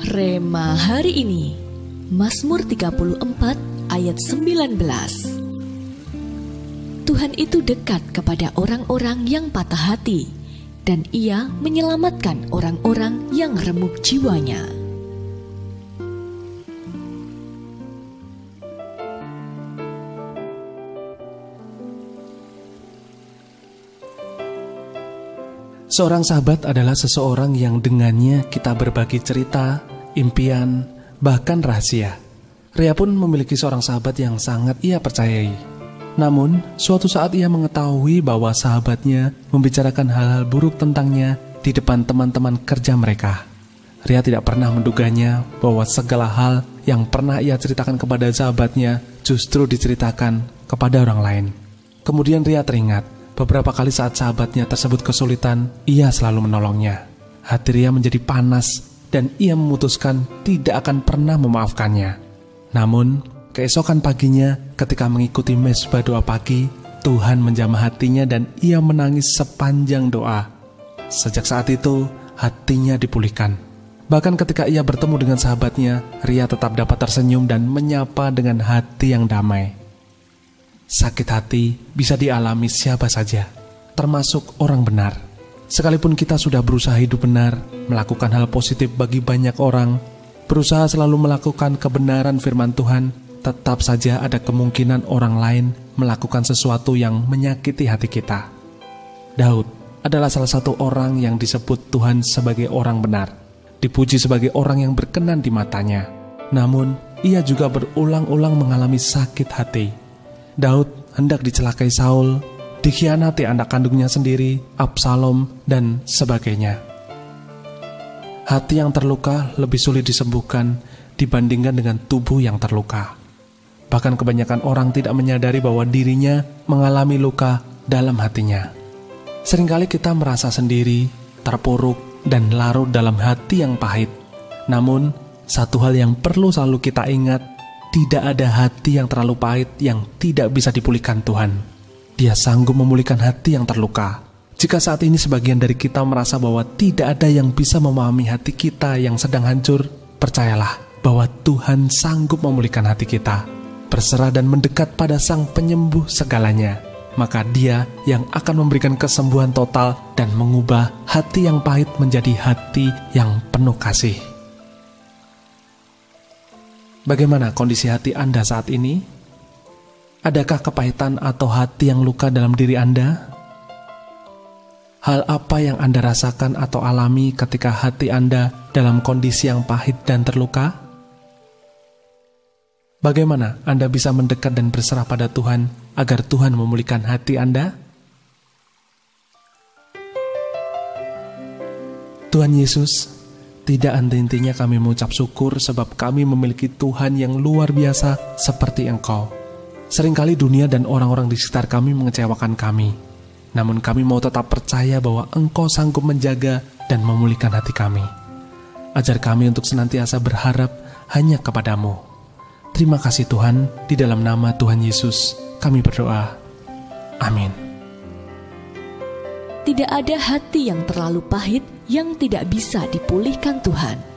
Rema hari ini, Mazmur 34 ayat 19. Tuhan itu dekat kepada orang-orang yang patah hati, dan Ia menyelamatkan orang-orang yang remuk jiwanya. Seorang sahabat adalah seseorang yang dengannya kita berbagi cerita, impian, bahkan rahasia. Ria pun memiliki seorang sahabat yang sangat ia percayai. Namun, suatu saat ia mengetahui bahwa sahabatnya membicarakan hal-hal buruk tentangnya di depan teman-teman kerja mereka. Ria tidak pernah menduganya bahwa segala hal yang pernah ia ceritakan kepada sahabatnya justru diceritakan kepada orang lain. Kemudian Ria teringat, beberapa kali saat sahabatnya tersebut kesulitan, ia selalu menolongnya. Hati Ria menjadi panas dan ia memutuskan tidak akan pernah memaafkannya. Namun, keesokan paginya ketika mengikuti mezbah doa pagi, Tuhan menjamah hatinya dan ia menangis sepanjang doa. Sejak saat itu, hatinya dipulihkan. Bahkan ketika ia bertemu dengan sahabatnya, Ria tetap dapat tersenyum dan menyapa dengan hati yang damai. Sakit hati bisa dialami siapa saja, termasuk orang benar. Sekalipun kita sudah berusaha hidup benar, melakukan hal positif bagi banyak orang, berusaha selalu melakukan kebenaran firman Tuhan, tetap saja ada kemungkinan orang lain melakukan sesuatu yang menyakiti hati kita. Daud adalah salah satu orang yang disebut Tuhan sebagai orang benar, dipuji sebagai orang yang berkenan di matanya. Namun, ia juga berulang-ulang mengalami sakit hati. Daud hendak dicelakai Saul, dikhianati anak kandungnya sendiri, Absalom, dan sebagainya. Hati yang terluka lebih sulit disembuhkan dibandingkan dengan tubuh yang terluka. Bahkan kebanyakan orang tidak menyadari bahwa dirinya mengalami luka dalam hatinya. Seringkali kita merasa sendiri, terpuruk, dan larut dalam hati yang pahit. Namun, satu hal yang perlu selalu kita ingat, tidak ada hati yang terlalu pahit yang tidak bisa dipulihkan Tuhan. Dia sanggup memulihkan hati yang terluka. Jika saat ini sebagian dari kita merasa bahwa tidak ada yang bisa memahami hati kita yang sedang hancur, percayalah bahwa Tuhan sanggup memulihkan hati kita. Berserah dan mendekat pada Sang Penyembuh segalanya, maka Dia yang akan memberikan kesembuhan total dan mengubah hati yang pahit menjadi hati yang penuh kasih. Bagaimana kondisi hati Anda saat ini? Adakah kepahitan atau hati yang luka dalam diri Anda? Hal apa yang Anda rasakan atau alami ketika hati Anda dalam kondisi yang pahit dan terluka? Bagaimana Anda bisa mendekat dan berserah pada Tuhan agar Tuhan memulihkan hati Anda? Tuhan Yesus, tidak henti-hentinya kami mengucap syukur sebab kami memiliki Tuhan yang luar biasa seperti Engkau. Seringkali dunia dan orang-orang di sekitar kami mengecewakan kami. Namun kami mau tetap percaya bahwa Engkau sanggup menjaga dan memulihkan hati kami. Ajar kami untuk senantiasa berharap hanya kepadamu. Terima kasih Tuhan, di dalam nama Tuhan Yesus kami berdoa. Amin. Tidak ada hati yang terlalu pahit yang tidak bisa dipulihkan Tuhan.